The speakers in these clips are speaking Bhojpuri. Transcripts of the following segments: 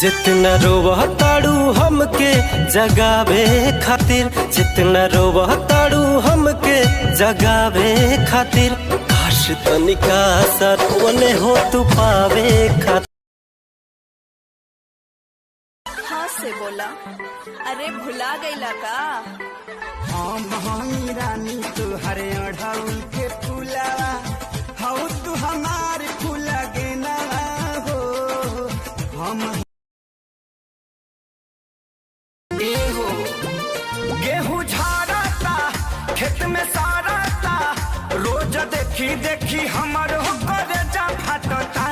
जितना रोवह ताड़ू हमके जगावे खातिर, जितना रोवह ताड़ू हमके जगावे खातिर, काश तनिका सरवने हो तू पावे खातिर। हाँ से बोला, अरे भुला गईला का? हम रानी तुहरे ओढ़ाउल के फूलावा, हऊ तू हमार फूला गेना हो। हम गेहूं झाड़ता खेत में सारता, रोज देखी देखी हमर हो करे जा फटता।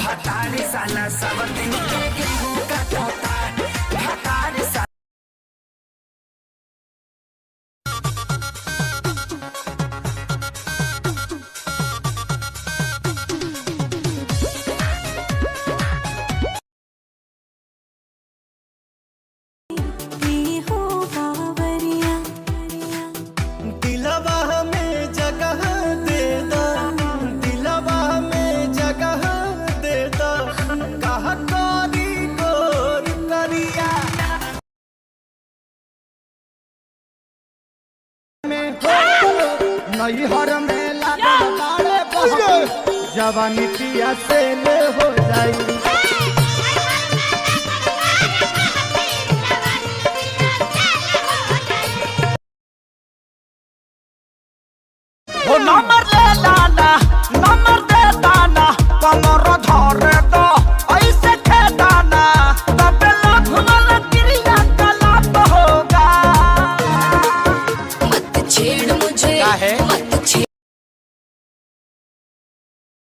भतारी साला सब दिन के गेहूं काटता, भतारी साला हर में जवानी पिया से ले हो जाई। हो ना